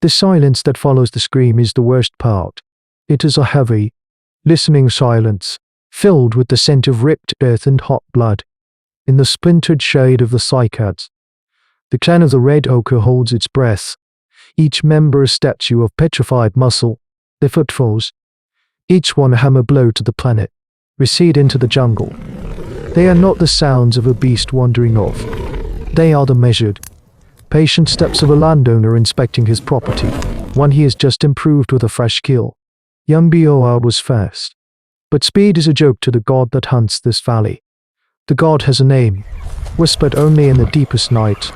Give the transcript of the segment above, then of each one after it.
The silence that follows the scream is the worst part. It is a heavy, listening silence, filled with the scent of ripped earth and hot blood. In the splintered shade of the cycads, the clan of the Red Ochre holds its breath, each member a statue of petrified muscle, their footfalls, each one a hammer blow to the planet, recede into the jungle. They are not the sounds of a beast wandering off. They are the measured, patient steps of a landowner inspecting his property, one he has just improved with a fresh kill. Young Bor was fast, but speed is a joke to the god that hunts this valley. The god has a name, whispered only in the deepest night.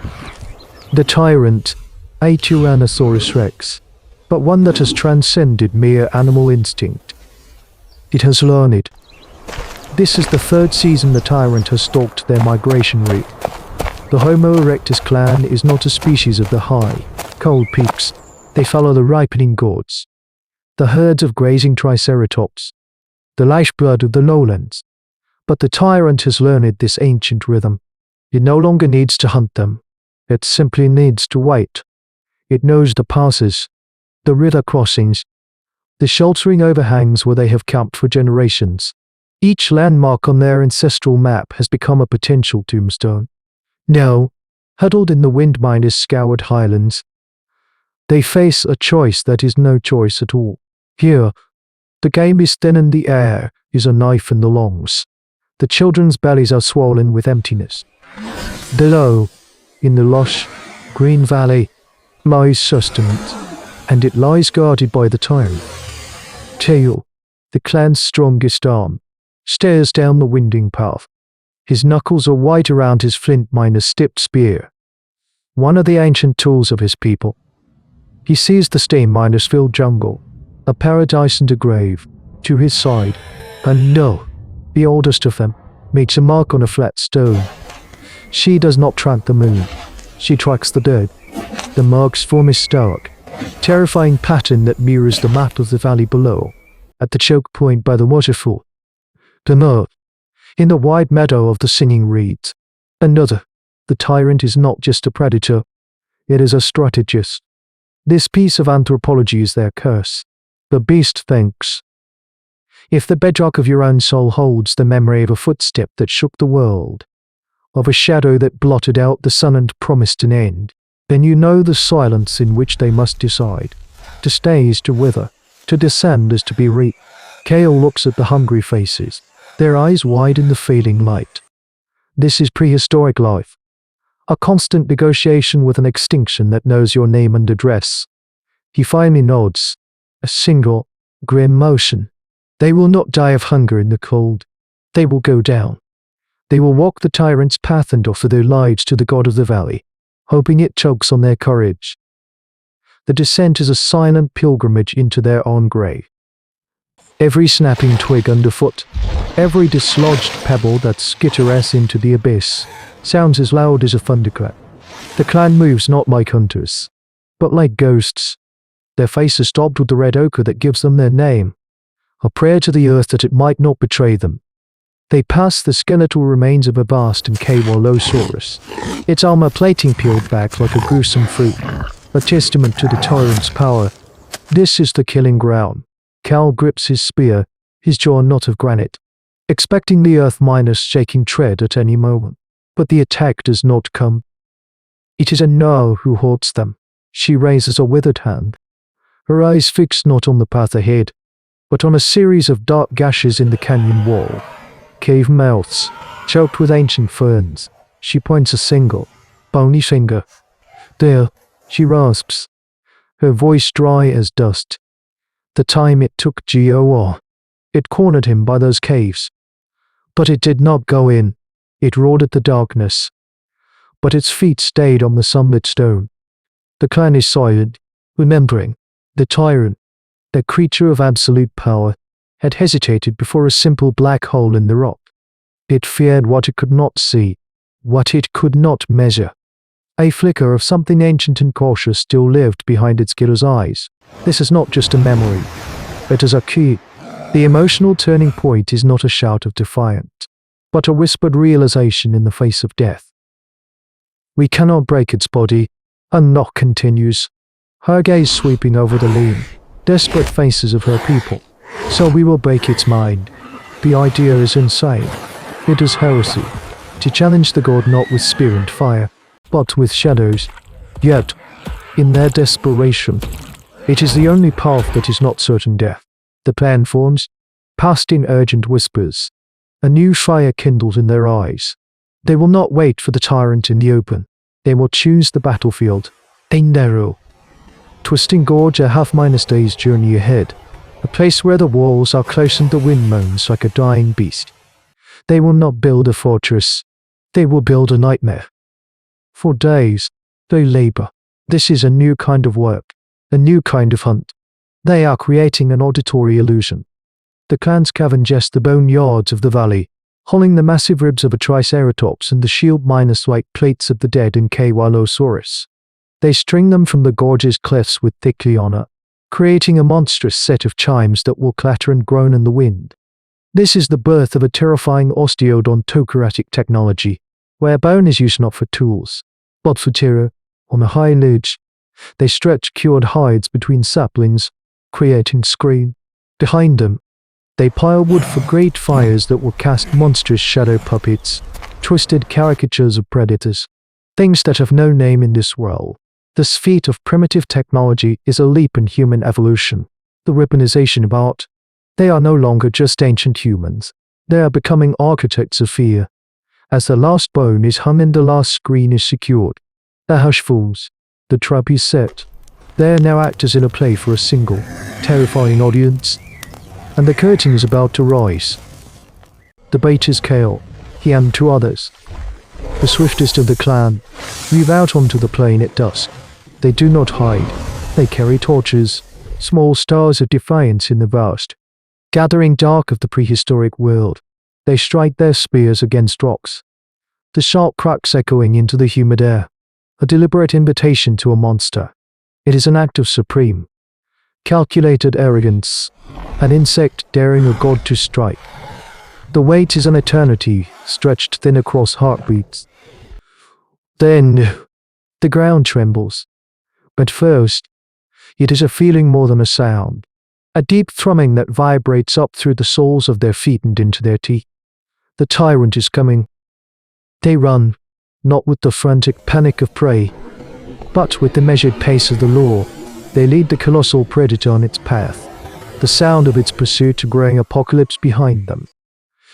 The tyrant, a Tyrannosaurus rex, but one that has transcended mere animal instinct. It has learned. This is the third season the tyrant has stalked their migration route. The Homo Erectus clan is not a species of the high, cold peaks. They follow the ripening gourds, the herds of grazing triceratops, the lifeblood of the lowlands. But the tyrant has learned this ancient rhythm. It no longer needs to hunt them. It simply needs to wait. It knows the passes, the river crossings, the sheltering overhangs where they have camped for generations. Each landmark on their ancestral map has become a potential tombstone. Now, huddled in the wind-minus scoured highlands, they face a choice that is no choice at all. Here, the game is thin and the air is a knife in the lungs. The children's bellies are swollen with emptiness. Below, in the lush, green valley, lies sustenance, and it lies guarded by the tyrant. Tail, the clan's strongest arm, stares down the winding path. His knuckles are white around his flint-minus-tipped spear, one of the ancient tools of his people. He sees the stain-minus-filled jungle, a paradise and a grave, to his side, and no, the oldest of them, makes a mark on a flat stone. She does not track the moon. She tracks the dead. The marks form a stark, terrifying pattern that mirrors the map of the valley below, at the choke point by the waterfall. The north, in the wide meadow of the singing reeds. Another, the tyrant is not just a predator, it is a strategist. This piece of anthropology is their curse. The beast thinks. If the bedrock of your own soul holds the memory of a footstep that shook the world, of a shadow that blotted out the sun and promised an end, then you know the silence in which they must decide. To stay is to wither, to descend is to be reaped. Kale looks at the hungry faces, their eyes wide in the fading light. This is prehistoric life, a constant negotiation with an extinction that knows your name and address. He finally nods, a single, grim motion. They will not die of hunger in the cold. They will go down. They will walk the tyrant's path and offer their lives to the god of the valley, hoping it chokes on their courage. The descent is a silent pilgrimage into their own grave. Every snapping twig underfoot, every dislodged pebble that skitters into the abyss, sounds as loud as a thunderclap. The clan moves not like hunters, but like ghosts. Their faces daubed with the red ochre that gives them their name, a prayer to the earth that it might not betray them. They pass the skeletal remains of a vast and Colosaurus, its armor plating peeled back like a gruesome fruit, a testament to the tyrant's power. This is the killing ground. Cal grips his spear, his jaw not of granite, expecting the earth-minus shaking tread at any moment. But the attack does not come. It is Elara who haunts them. She raises a withered hand, her eyes fixed not on the path ahead, but on a series of dark gashes in the canyon wall. Cave mouths, choked with ancient ferns. She points a single, bony finger. There, she rasps, her voice dry as dust. The time it took Gor. It cornered him by those caves. But it did not go in. It roared at the darkness. But its feet stayed on the sunlit stone. The clan is silent, remembering. The tyrant, the creature of absolute power, had hesitated before a simple black hole in the rock. It feared what it could not see, what it could not measure. A flicker of something ancient and cautious still lived behind its killer's eyes. This is not just a memory. It is a key. The emotional turning point is not a shout of defiance, but a whispered realization in the face of death. We cannot break its body, and Knock continues. her gaze sweeping over the lean, desperate faces of her people. So we will break its mind. The idea is insane. It is heresy. To challenge the god not with spear and fire, but with shadows. Yet, in their desperation, it is the only path that is not certain death. The plan forms, past in urgent whispers. A new fire kindles in their eyes. They will not wait for the tyrant in the open. They will choose the battlefield. A narrow, twisting gorge a half-minus day's journey ahead. A place where the walls are close and the wind moans like a dying beast. They will not build a fortress. They will build a nightmare. For days, they labor. This is a new kind of work, a new kind of hunt. They are creating an auditory illusion. The clans scavenge the bone yards of the valley, hauling the massive ribs of a Triceratops and the shield-minus-white plates of the dead Giganotosaurus. They string them from the gorge's cliffs with thick liana, creating a monstrous set of chimes that will clatter and groan in the wind. This is the birth of a terrifying osteodontocratic technology, where bone is used not for tools, but for terror. On a high ledge, they stretch cured hides between saplings, creating screen. Behind them, they pile wood for great fires that will cast monstrous shadow puppets, twisted caricatures of predators, things that have no name in this world. This feat of primitive technology is a leap in human evolution. The weaponization of art. They are no longer just ancient humans. They are becoming architects of fear. As the last bone is hung and the last screen is secured, the hush falls, the trap is set. They are now actors in a play for a single, terrifying audience. And the curtain is about to rise. The bait is Kale, he and two others, the swiftest of the clan, move out onto the plain at dusk. They do not hide. They carry torches, small stars of defiance in the vast, gathering dark of the prehistoric world. They strike their spears against rocks, the sharp cracks echoing into the humid air, a deliberate invitation to a monster. It is an act of supreme, calculated arrogance, an insect daring a god to strike. The weight is an eternity, stretched thin across heartbeats. Then, the ground trembles. But first, it is a feeling more than a sound. A deep thrumming that vibrates up through the soles of their feet and into their teeth. The tyrant is coming. They run, not with the frantic panic of prey, but with the measured pace of the law. They lead the colossal predator on its path, the sound of its pursuit growing apocalypse behind them.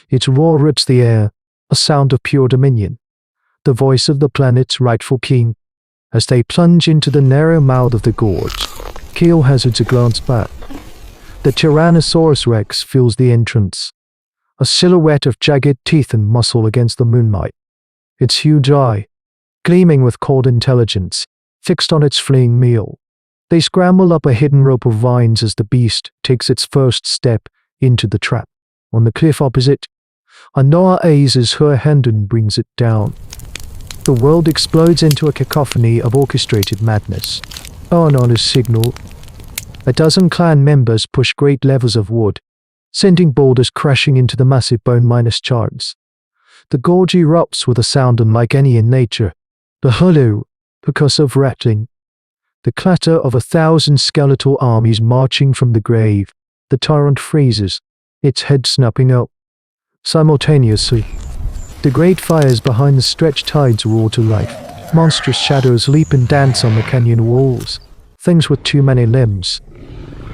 Its roar rips the air, a sound of pure dominion, the voice of the planet's rightful king. As they plunge into the narrow mouth of the gorge, Keel hazards a glance back. The Tyrannosaurus Rex fills the entrance, a silhouette of jagged teeth and muscle against the moonlight. Its huge eye, gleaming with cold intelligence, fixed on its fleeing meal. They scramble up a hidden rope of vines as the beast takes its first step into the trap. On the cliff opposite, Anoa aises her hand and brings it down. The world explodes into a cacophony of orchestrated madness. On a signal, a dozen clan members push great levers of wood, sending boulders crashing into the massive bone-minus shards. The gorge erupts with a sound unlike any in nature, the hollow, percussive rattling, the clatter of 1,000 skeletal armies marching from the grave. The tyrant freezes, its head snapping up. Simultaneously, the great fires behind the stretched tides roar to life. Monstrous shadows leap and dance on the canyon walls. Things with too many limbs,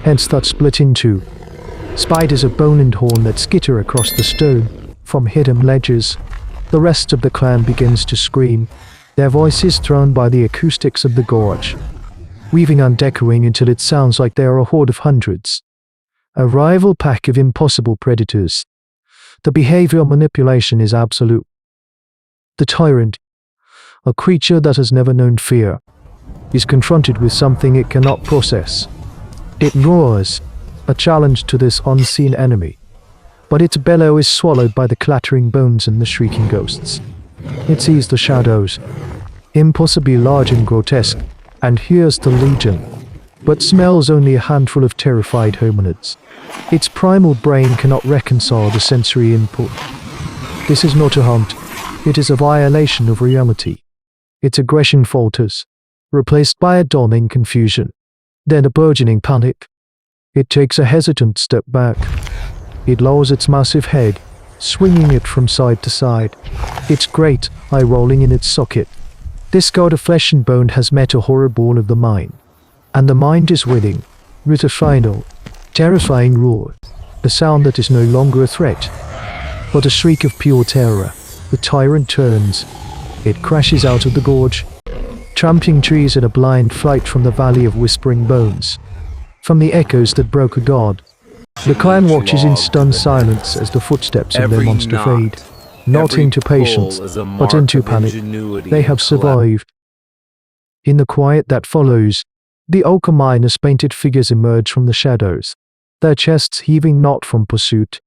hence that split in two. Spiders of bone and horn that skitter across the stone from hidden ledges. The rest of the clan begins to scream, their voices thrown by the acoustics of the gorge, weaving and echoing until it sounds like they are a horde of hundreds. A rival pack of impossible predators. The behavioral manipulation is absolute. The tyrant, a creature that has never known fear, is confronted with something it cannot process. It roars, a challenge to this unseen enemy, but its bellow is swallowed by the clattering bones and the shrieking ghosts. It sees the shadows, impossibly large and grotesque, and hears the legion, but smells only a handful of terrified hominids. Its primal brain cannot reconcile the sensory input. This is not a hunt, it is a violation of reality. Its aggression falters, replaced by a dawning confusion. Then a burgeoning panic. It takes a hesitant step back. It lowers its massive head, swinging it from side to side. Its great eye rolling in its socket. This god of flesh and bone has met a horror ball of the mind. And the mind is willing, with a final, terrifying roar. A sound that is no longer a threat, but a shriek of pure terror. The tyrant turns. It crashes out of the gorge, trampling trees in a blind flight from the valley of whispering bones. From the echoes that broke a god, the clan watches in stunned silence as the footsteps of their monster fade. Not into patience, but into panic. They have survived. In the quiet that follows, the ochre miners' painted figures emerge from the shadows, their chests heaving not from pursuit,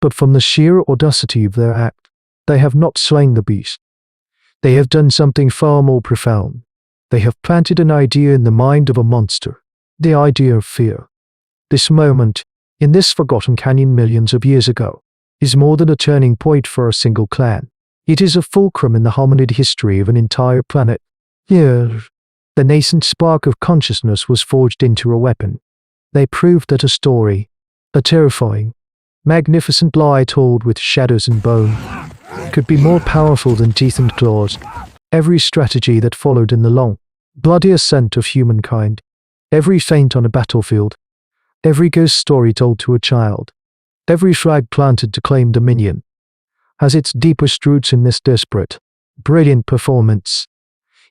but from the sheer audacity of their act. They have not slain the beast. They have done something far more profound. They have planted an idea in the mind of a monster, the idea of fear. This moment, in this forgotten canyon millions of years ago, is more than a turning point for a single clan. It is a fulcrum in the hominid history of an entire planet. Here, the nascent spark of consciousness was forged into a weapon. They proved that a story, a terrifying, magnificent lie told with shadows and bone, could be more powerful than teeth and claws. Every strategy that followed in the long, bloody ascent of humankind, every feint on a battlefield, every ghost story told to a child, every flag planted to claim dominion, has its deepest roots in this desperate, brilliant performance.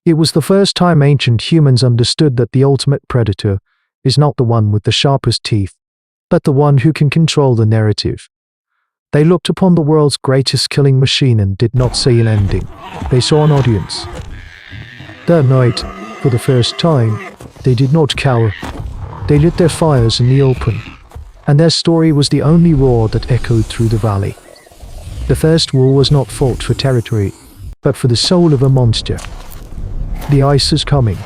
It was the first time ancient humans understood that the ultimate predator is not the one with the sharpest teeth, but the one who can control the narrative. They looked upon the world's greatest killing machine and did not see an ending. They saw an audience. That night, for the first time, they did not cower. They lit their fires in the open, and their story was the only roar that echoed through the valley. The first war was not fought for territory, but for the soul of a monster. The ice is coming.